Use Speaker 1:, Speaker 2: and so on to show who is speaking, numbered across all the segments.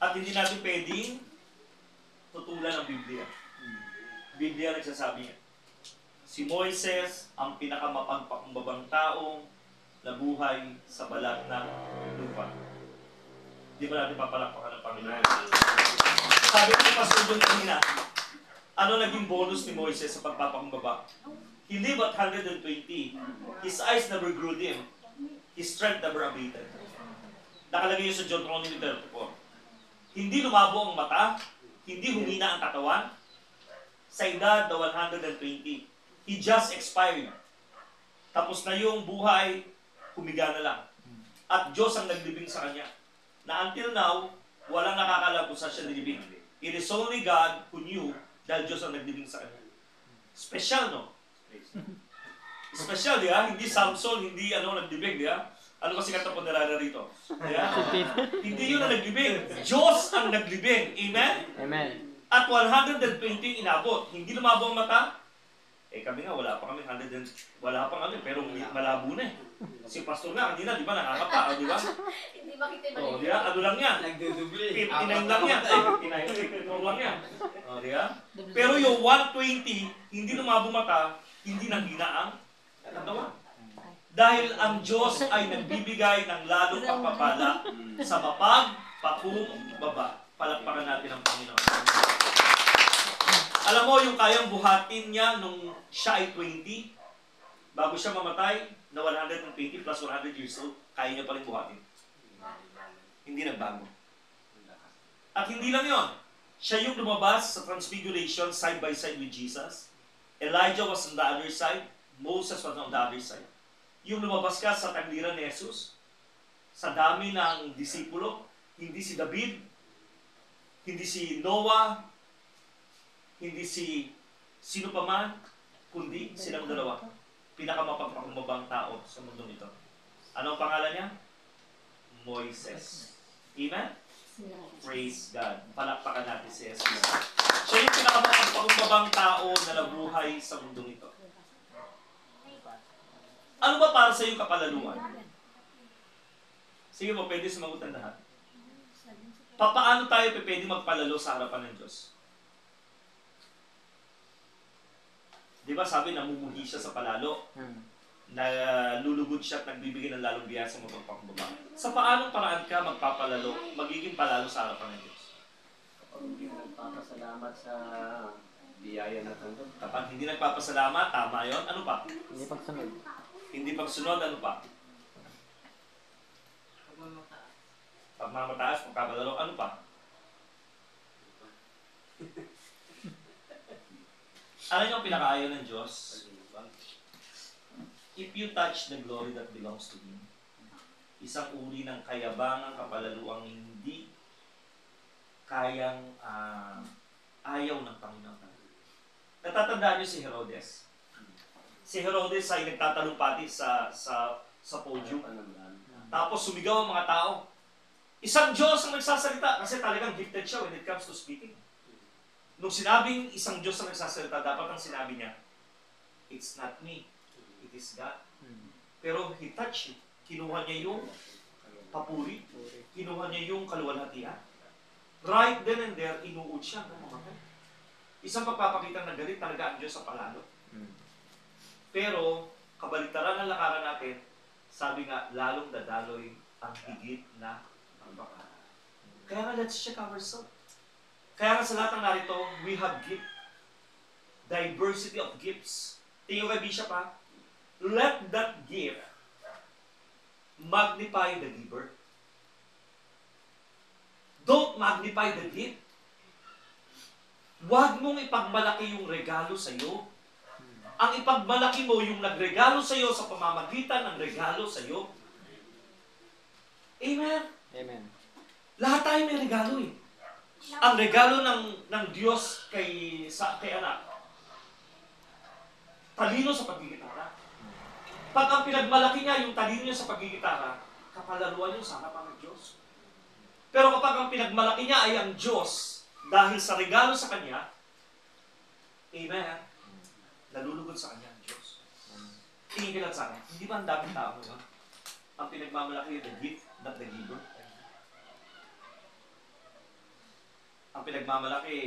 Speaker 1: At hindi natin pwedeng tutulan ng Biblia. Biblia nagsasabi niya. Si Moises ang pinakamapagpakumbabang taong nabuhay sa balat ng lupa. Di ba natin papalakpakan ng Panginoon? Sabi ko Pastor John kanina, ano naging bonus ni Moises sa pagpapakumbaba? He lived at 120. His eyes never grew dim. His strength never abated. Nakalagay yun sa Deuteronomy 34. Hindi lumabo ang mata, hindi humina ang katawan. Sa edad na 120, he just expired. Tapos na yung buhay, humiga na lang. At Diyos ang naglibing sa kanya. Na until now, walang nakakalam kung saan siya nilibing. It is only God who knew dahil Diyos ang naglibing sa kanya. Special, no? Special, di ba? Hindi Samson, hindi naglibing, di ba? Ano kasi kata po narara rito? Yeah? Hindi yun ang naglibing. Diyos ang naglibing. Amen?
Speaker 2: Amen.
Speaker 1: At 120 inabot. Hindi lumabo ang mata. Kami nga, wala pa kami 100 wala pa kami, pero malabo na eh. Si pastor nga, kanina, di ba, nakakapa, di ba?
Speaker 3: Hindi makita
Speaker 1: Di ba? Ano lang yan? 59 lang yan. 59 lang yan. Di ba? Pero yung 120, hindi lumabo mata, hindi nanghina ang katawan. Dahil ang Diyos ay nagbibigay ng lalong pagpapala sa mapagpakumbaba. Palakpakan natin ang Panginoon. Alam mo, yung kayang buhatin niya nung siya ay 20, bago siya mamatay, na 120 plus 100 years old, kaya niya pa rin buhatin. Hindi nagbago. At hindi lang yon. Siya yung lumabas sa Transfiguration side by side with Jesus. Elijah was on the other side. Moses was on the other side. Yung lumabas ka sa tagliran ni Jesus, sa dami ng disipulo, hindi si David, hindi si Noah, hindi si sino pa man, kundi silang dalawa. Pinakamapagpakumbabang tao sa mundong ito. Ano ang pangalan niya? Moises. Amen? Praise God. Palakpakan natin si Jesus. Siya yung pinakamapagpakumbabang tao na nabuhay sa mundong ito. Ano ba para sa iyong kapalaluan? Sige po, pwede sumagutan lahat. Paano tayo pwede magpalalo sa harapan ng Diyos? Di ba sabi, namumuhi siya sa palalo? Nalulugod siya at nagbibigay ng lalong biyaya sa mapagpakumbaba. Sa paanong paraan ka magpapalalo, magiging palalo sa harapan ng Diyos?
Speaker 4: Kapag hindi nagpapasalamat sa biyaya na tanggap.
Speaker 1: Kapag hindi nagpapasalamat, tama yon. Ano pa?
Speaker 2: Hindi pagsunod.
Speaker 1: Hindi pagsunod, ano pa? Pagmamataas, pagkabalalo, ano pa? Ano yung pinakaayaw ng Diyos? If you touch the glory that belongs to Him, isang uri ng kayabangang kapalaluang hindi kayang ayaw ng Panginoon. Natatandaan niyo si Herodes? Si Herodes ay nagtatalumpati sa podium. Tapos sumigaw ang mga tao. Isang Diyos ang nagsasalita kasi talagang gifted siya when it comes to speaking. Nung sinabing isang Diyos ang nagsasalita, dapat ang sinabi niya, it's not me, it is God. Pero he touched it. Kinuha niya yung papuri. Kinuha niya yung kaluwalhatian. Right then and there, inuud siya. Isang pagpapakita na galit talaga ang Diyos sa palalo. Pero, kabaliktaran ng lakaran natin, sabi nga, lalong dadaloy ang higit na baka. Kaya nga, let's check ourselves. Kaya nga sa lahat ng narito, we have gift. Diversity of gifts. Tingin kay Bishop ha, let that gift magnify the giver. Don't magnify the gift. Huwag mong ipagmalaki yung regalo sa iyo. Ang ipagmalaki mo yung nagregalo sa iyo sa pamamagitan ng regalo sa iyo. Amen?
Speaker 2: Amen.
Speaker 1: Lahat tayo may regalo eh. Ang regalo ng Diyos kay anak, talino sa pagigitara. Pag ang pinagmalaki niya yung talino niya sa pagigitara, kapalaluan yung sa harapan ng Diyos. Pero kapag ang pinagmalaki niya ay ang Diyos, dahil sa regalo sa Kanya, amen, nalulugod sa Kanya ang Diyos. Tingin ka lang sa akin, hindi ba ang daming tao yun? Ang pinagmamalaki yung the gift, not the giver? pinagmamalaki,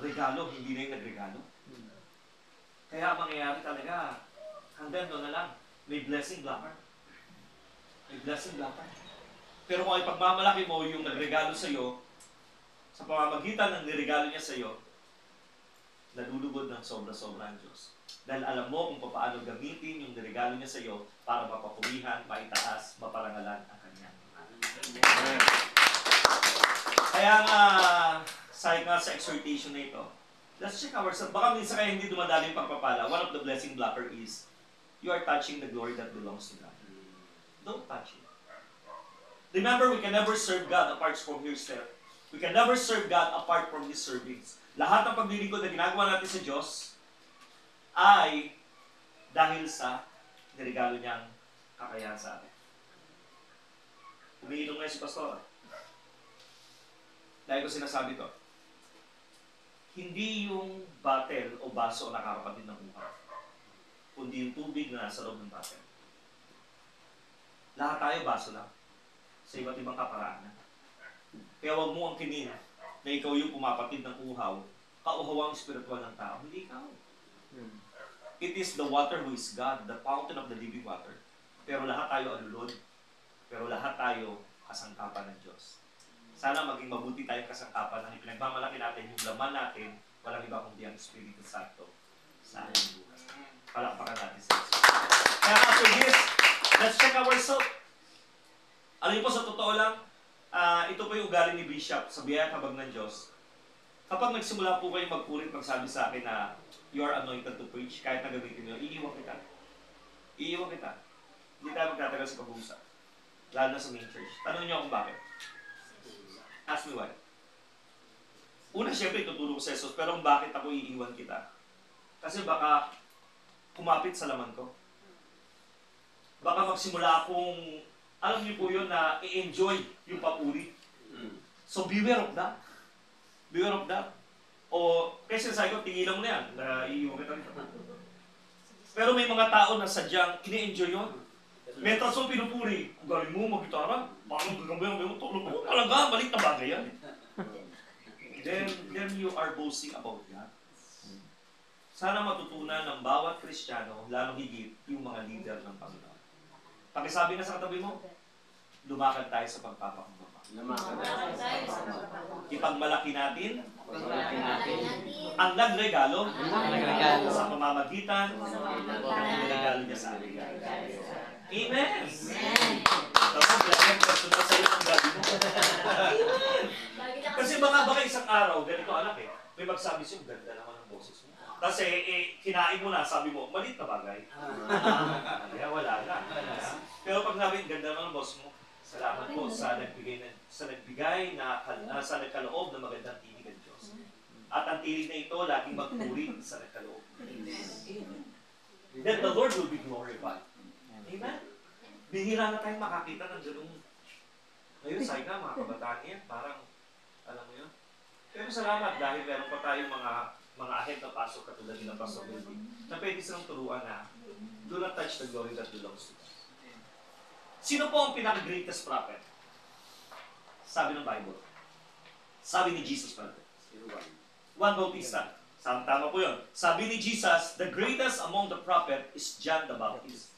Speaker 1: regalo, hindi na yung nagregalo. Kaya ang mangyayari talaga, hanggang doon na lang, may blessing blocker. May blessing blocker. Pero kung ay pagmamalaki mo yung nagregalo sa'yo, sa pamamagitan ng niregalo niya sa'yo, nalulugod ng sobra-sobra ang Diyos. Dahil alam mo kung paano gamitin yung niregalo niya sa'yo para mapapurihan, maitaas, maparangalan ang kanyang. Kaya nga, sabi nga sa exhortation na ito, let's check ourselves. Baka minsan kaya hindi dumadali yung pagpapala. One of the blessing blocker is, you are touching the glory that belongs to God. Don't touch it. Remember, we can never serve God apart from yourself. We can never serve God apart from His servings. Lahat ng paglilingkod na ginagawa natin sa Diyos ay dahil sa niregalo niyang kakayahan sa atin. Umiinom ngayon si Pastor. Dahil ko sinasabi to, hindi yung bottle o baso ang nakakapatid ng uhaw, kundi yung tubig na nasa loob ng bottle. Lahat tayo baso lang, sa iba't ibang kaparaanan. Kaya huwag mo ang kinin na ikaw yung pumapatid ng uhaw, kauhawang espiritual ng tao. Hindi ikaw. It is the water who is God, the fountain of the living water. Pero lahat tayo alulod. Pero lahat tayo kasangkapan ng Diyos. Sana maging mabuti tayong kasangkapan ng ipinagmamalaki natin yung laman natin, walang iba kundi ang Espiritu Santo sa ating buhay. Palakpakan natin sa Diyos. Kaya after this, let's check ourselves. Alam niyo po, sa totoo lang, ito po yung ugali ni Bishop sa biyaya habag ng Diyos. Kapag nagsimula po kayo magpurit, magsabi sa akin na you are anointed to preach, kahit na gamitin nyo, iiwan kita. Iiwan kita. Hindi tayo magtatagal sa pag-uusap. Lalo na sa main church. Tanong niyo kung bakit. Ask me why. Una, syempre, tutulong ko sa Jesus, pero bakit ako iiwan kita? Kasi baka kumapit sa laman ko. Baka magsimula akong, alam niyo po yun, na i-enjoy yung papuri. So beware of that. Beware of that. O, kasi sabi ko, tingilan mo na yan, na iiwan kita rin. Pero may mga tao na sadyang ini-enjoy yun. May tasong pinupuri, kung galing mo mag-gitara, parang gagambay mo, tulog mo, talaga, balik na bagay yan. Then you are boasting about God. Sana matutunan ng bawat Kristiyano, lalong higit yung mga leader ng Panginoon. Pakisabi na sa katabi mo, lumakad tayo sa pagpapakumbaba. Ipagmalaki natin ang nagregalo sa pamamagitan ng regalo niya sa atin. Amen! Tapos, lagyan personal sa'yo ang gabi mo. Amen! Kasi baka isang araw, ganito anak may magsabi sa'yo, ganda naman ang boses mo. Kasi kinain mo na, sabi mo, malit na bagay. Kaya wala na. Pero pag namin, ganda naman ang boss mo, salamat po sa nagbigay na sa nagkaloob ng magandang tinig ng Diyos. At ang tinig na ito, laging magpuri sa nagkaloob. Then the Lord will be glorified. Amen? Bihira na tayong makakita ng ganung. Ngayon, sabi nga, mga kabataan yan, parang, alam mo yun? Pero salamat dahil meron pa tayong mga ahead na pasok katulad ng Pastor Wilby na pwede silang turuan na do not touch the glory that belongs to God. Sino po ang pinaka-greatest prophet? Sabi ng Bible. Sabi ni Jesus pa. Juan Bautista. Tama po yun. Sabi ni Jesus, the greatest among the prophet is John the Baptist.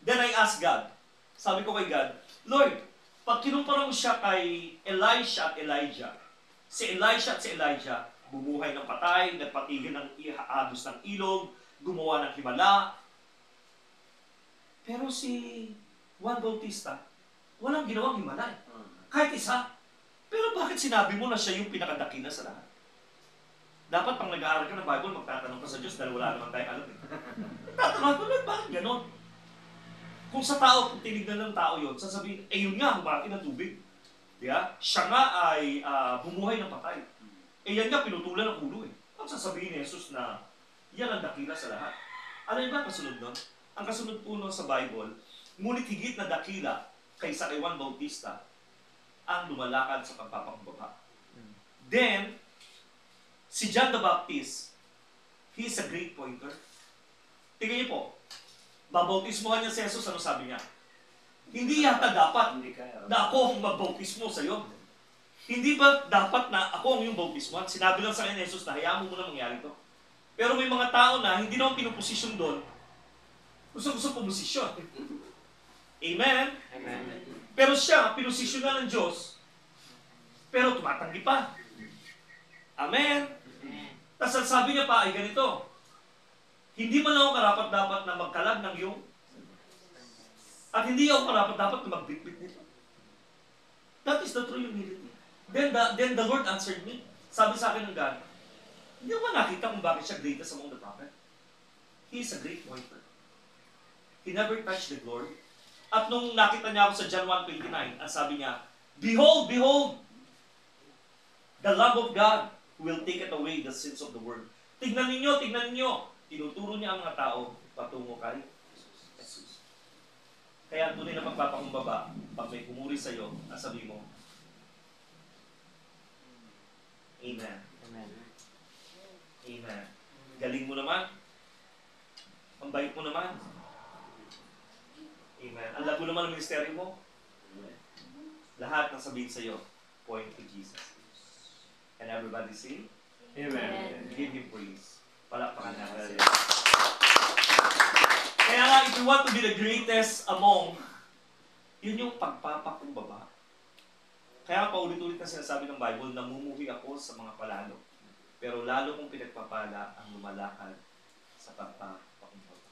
Speaker 1: Then I asked God, sabi ko kay God, Lord, pag kinumpara mo siya kay Elisha at Elijah, si Elisha at si Elijah, bumuhay ng patay, nagpatigil ng agos ng ilog, gumawa ng himala. Pero si Juan Bautista, walang ginawang himala. Kahit isa. Pero bakit sinabi mo na siya yung pinakadakila sa lahat? Dapat pang nag-aaral ka ng Bible, magtatanong ka sa Diyos dahil wala naman tayong alam. Tatanong ko, bakit ganon? Kung sa tao, kung tinignan ng tao yun, sasabihin, yun nga, humati ng tubig. Diba? Siya nga ay bumuhay ng patay. Yan nga, pinutulan ng ulo . Ang sasabihin ni Jesus na, yan ang dakila sa lahat. Ano yung ba ang kasunod nun? Ang kasunod po nun sa Bible, ngunit higit na dakila kaysa kay Juan Bautista, ang lumalakad sa pagpapakumbaba. Then, si John the Baptist, he is a great pointer. Tingnan niyo po, babautismohan niya si Jesus, ano sabi niya? Hindi yata dapat na ako ang magbautismo sa iyo. Hindi ba dapat na ako ang yung bautismuhan? Sinabi lang sa akin ni Jesus na hayaan mo muna mangyari to. Pero may mga tao na hindi naman pinuposisyon doon, gusto pumusisyon. Amen?
Speaker 2: Amen.
Speaker 1: Pero siya, pinosisyon na ng Diyos, pero tumatanggi pa. Amen? Tapos ang sabi niya pa ay ganito, hindi man ako karapat-dapat na magkalag ng iyong, at hindi ako karapat-dapat na magbitbit nito. That is the true humility. Then the Lord answered me. Sabi sa akin ng God, hindi ko ba nakita kung bakit siya greatest among the prophet? He is a great warrior. He never touched the glory. At nung nakita niya ako sa John 1:29, ang sabi niya, Behold, behold, the Lamb of God who will take it away the sins of the world. Tignan ninyo, tignan ninyo. Tinuturo niya ang mga tao patungo kay Jesus. Kaya ang tunay na pagpapakumbaba, pag may kumuri sa iyo, ang sabi mo, Amen.
Speaker 2: Amen.
Speaker 1: Amen. Galing mo naman. Ang bait mo naman. Amen. Ang lago naman ng ministeryo mo. Lahat ng sabihin sa iyo, point to Jesus. And everybody say,
Speaker 4: Amen.
Speaker 1: give Him praise. Palakpakan natin. Kaya nga, if you want to be the greatest among, yun yung pagpapakumbaba. Kaya paulit-ulit na sinasabi ng Bible, namumuhi ako sa mga palalo. Pero lalo kong pinagpapala ang lumalakad sa pagpapakumbaba.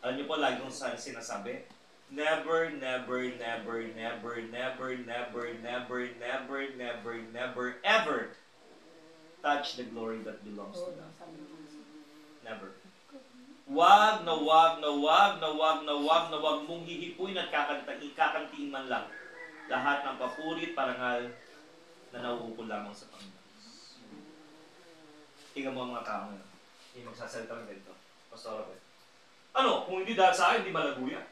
Speaker 1: Alam niyo po, lagi kong sinasabi, never, never, never, never, never, never, never, never, never, never, ever touch the glory that belongs to God. Never. Wag na wag na wag na wag na wag na wag mong hihipuin at kakantiin man lang lahat ng papurit, parangal na nauukol lamang sa Panginoon. Tingnan mo ang mga tao ngayon. Hindi magsasalita ng ganito. Pastor Robert. Ano? Kung hindi dahil sa akin, hindi malago yan.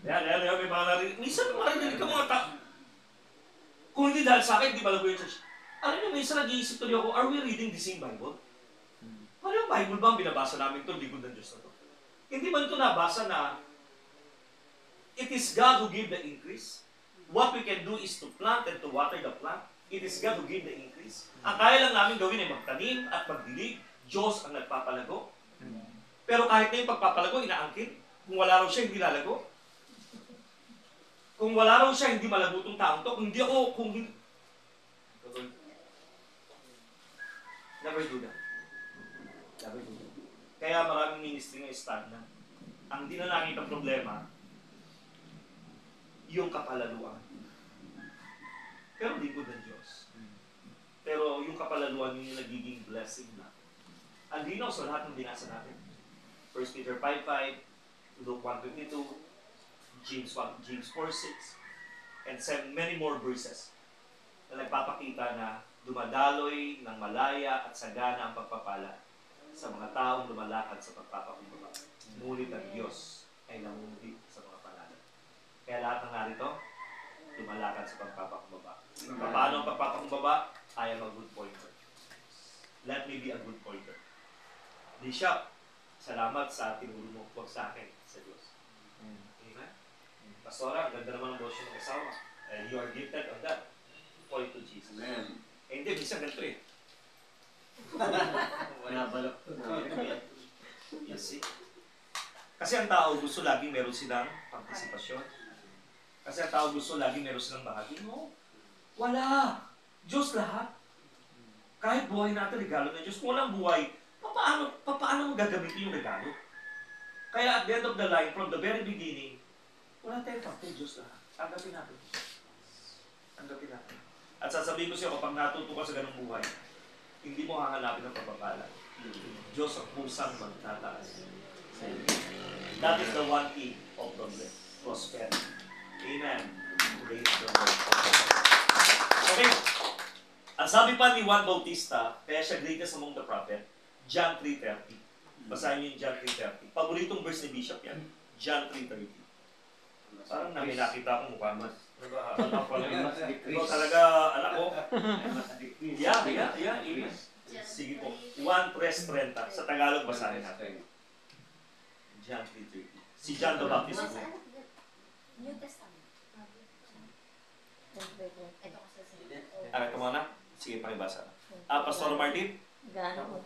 Speaker 1: Yan, may mga narinig. Minsan marinig ka mga tao. Kung hindi dahil sa akin, hindi malago yung church. Alam niyo, minsan nag-iisip tuloy ako, are we reading the same Bible? Ano yung Bible ba ang binabasa namin ito? Likod ng Diyos na ito. Hindi man ito nabasa na it is God who give the increase. What we can do is to plant and to water the plant. It is God who give the increase. Ang kaya lang namin gawin ay magtanim at magdilig. Diyos ang nagpapalago. Pero kahit na yung pagpapalago, inaangkin. Kung wala raw siya, hindi lalago. Kung wala raw siya, hindi malago itong taong to. Kung hindi ako, kung hindi... Never do that. Never do that. Kaya maraming ministry ng stagnant. Ang di na nakita problema, yung kapalaluan. Pero lingkod ng Diyos. Pero yung kapalaluan yung nagiging blessing na. Ang linaw sa lahat ng binasa natin. 1 Peter 5:5, Luke 1:22, James 4:6, and many more verses na nagpapakita na dumadaloy ng malaya at sagana ang pagpapala sa mga taong lumalakad sa pagpapakumbaba. Ngunit ang Diyos ay namumuhi sa mga palala. Kaya lahat ng narito, lumalakad sa pagpapakumbaba. Paano ang pagpapakumbaba? I am a good pointer. Let me be a good pointer. Bishop, salamat sa tinuro mo. Huwag sa akin, sa Diyos. Amen? Pastora, ang ganda naman ng boses ng asawa. And you are gifted on that. Point to Jesus.
Speaker 4: Amen.
Speaker 1: Eh, hindi, minsan ganito eh.
Speaker 4: Nabalak to.
Speaker 1: You see? Kasi ang tao gusto lagi meron silang partisipasyon. Kasi ang tao gusto lagi meron silang bahagi. No. Wala. Diyos lahat. Kahit buhay natin, regalo ng Diyos. Kung walang buhay, paano mo gagamitin yung regalo? Kaya at the end of the line, from the very beginning, wala tayong parte, Diyos lahat. Tanggapin natin. Tanggapin natin. At sasabihin ko siya, kapag natuto ka sa ganung buhay, hindi mo hahanapin ang pagpapala. Diyos ang pusang magtataas. That is the one key of prosperity. Amen. Praise the Lord. Okay. Ang sabi pa ni Juan Bautista, kaya siya greatest among the prophet, John 3:30. Basahin niyo yung John 3:30. Paboritong verse ni Bishop yan. John 3:30. Parang namin nakita akong mukha mas. Ikaw talaga, anak ko. Yeah. Amen. Sige po. 1:30. Sa Tagalog basahin natin. John 3:30. Si John the Baptist po.
Speaker 3: New Testament.
Speaker 1: Ito muna. Sige, pakibasa. Pastor Martin?
Speaker 2: Gano'n.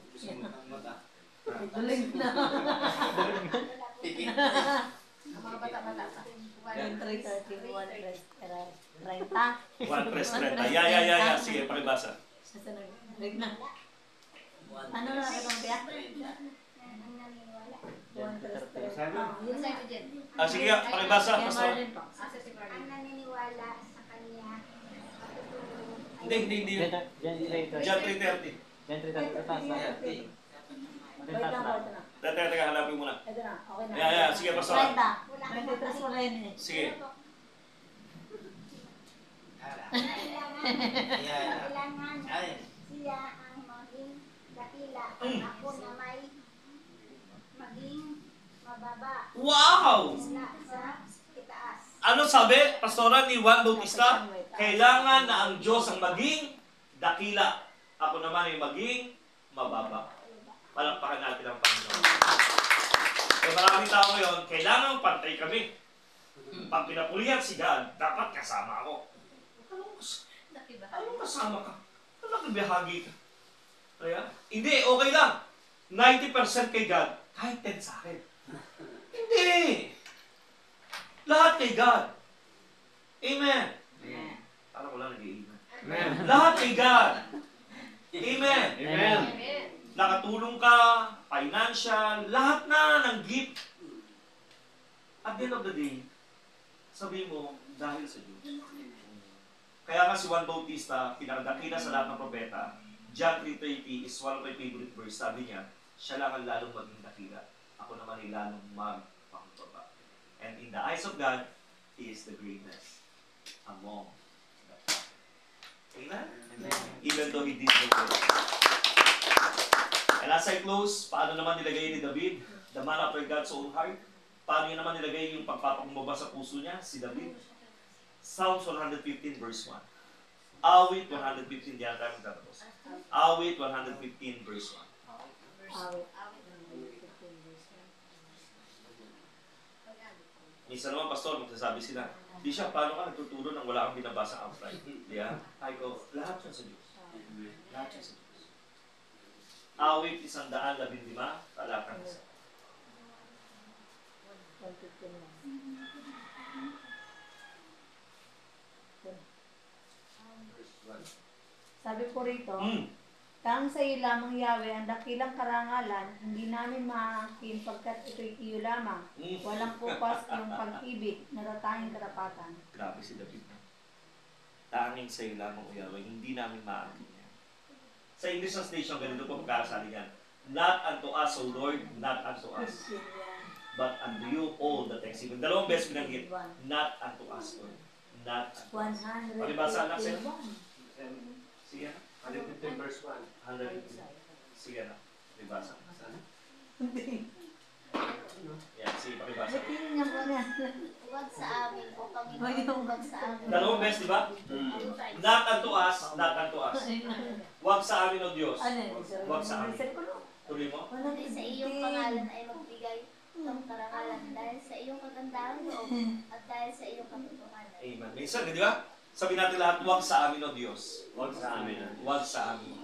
Speaker 2: Duling na.
Speaker 3: Ang mga bata-bata pa.
Speaker 2: 131 press 30.
Speaker 1: 1 press 30. Yeah. Sige, pakibasa.
Speaker 2: Duling na. Ano na itong tiyak? 1 press 30.
Speaker 3: Yung sa'yo dyan.
Speaker 1: Sige, pakibasa,
Speaker 2: Kaya
Speaker 1: Pastor.
Speaker 2: Marlon po.
Speaker 3: Asa si
Speaker 5: Ang
Speaker 3: Marlon.
Speaker 5: naniniwala sa kanya, matutulong.
Speaker 1: Hindi. John 3:30.
Speaker 2: Wait lang po, ito na.
Speaker 1: Teka, hanapin mo na.
Speaker 2: Ito na, okay na.
Speaker 1: Yeah. Sige, Pastor.
Speaker 2: 30. 23 wala yun eh.
Speaker 1: Sige.
Speaker 5: Kailangan siya ang maging dakila. Ako na may maging mababa
Speaker 1: Wow!
Speaker 5: mula sa itaas.
Speaker 1: Ano sabi, Pastora ni Juan Bautista? Kailangan na ang Diyos ang maging dakila. Ako naman ay maging mababa. Palakpakan natin ang Panginoon. Kaya maraming tao ngayon, kailangan pantay kami. Pag pinapulihan si God, dapat kasama ako. Anong kasama ka? Ano nakibahagi ka? Kaya, hindi, okay lang. 90% kay God, kahit 10 sa akin. Hindi! Lahat kay God. Amen. Parang ko lang nag-i-amen. Lahat kay God. Amen.
Speaker 4: Amen.
Speaker 1: Nakatulong ka, financial, lahat na ng gift. At the end of the day, sabihin mo, dahil sa Diyos. Kaya nga si Juan Bautista, pinakadakila sa lahat ng propeta, John 3:30 is one of my favorite verse. Sabi niya, siya lang ang lalong maging dakila. Ako naman ay lalong magpakumbaba. And in the eyes of God, He is the greatest among them. Amen? Even though He did no good. And as I close, paano naman nilagay ni David, the man after God's own heart? Paano niya naman nilagay yung pagpapakumbaba sa puso niya, si David? Psalms 115 verse 1. Awit 115, diyan tayo magtatapos. Awit 115 verse 1.
Speaker 2: Awit.
Speaker 1: Minsan naman, Pastor, magsasabi sila, di siya, paano ka nagtuturo nang wala kang binabasa outright? Diyan? Ay ko, lahat yun sa Diyos. Lahat yun sa Diyos. Awit 115, talatang 1.
Speaker 2: 115 lang. Sabi po rito, kang sa iyo lamang Yahweh ang dakilang karangalan, hindi namin maakin pagkat ito'y iyo lamang. Walang pupas yung pag-ibig, natatanging karapatan.
Speaker 1: Grabe si David. Tanging sa iyo lamang, O Yahweh, hindi namin maakin yan. Sa English translation, ganito po pagkakasali yan. Not unto us, O Lord, not unto us, but unto you all the thanksgiving. Dalawang beses binanggit, not unto us, Lord. Not unto us.
Speaker 2: 151.
Speaker 1: Palibasa anak sa'yo? Sige na.
Speaker 4: 115 verse 1.
Speaker 1: 150. Sige na. Palibasa.
Speaker 2: Hindi.
Speaker 1: Yan, sige, palibasa.
Speaker 2: Batiin niya po niya.
Speaker 5: Huwag sa amin o Panginoon, huwag sa amin.
Speaker 1: Dalawang beses, di ba? Not unto us, not unto us. Huwag sa amin, O Diyos.
Speaker 2: Ano yun?
Speaker 1: Huwag sa amin. Tuloy mo?
Speaker 5: Kundi sa iyong pangalan ay magbigay ng karangalan dahil sa iyong kagandahang loob at dahil sa iyong katotohanan.
Speaker 1: Amen. Minsan, di ba? Sabi natin lahat, huwag sa amin, O Diyos.
Speaker 4: Huwag sa amin.
Speaker 1: Huwag sa amin.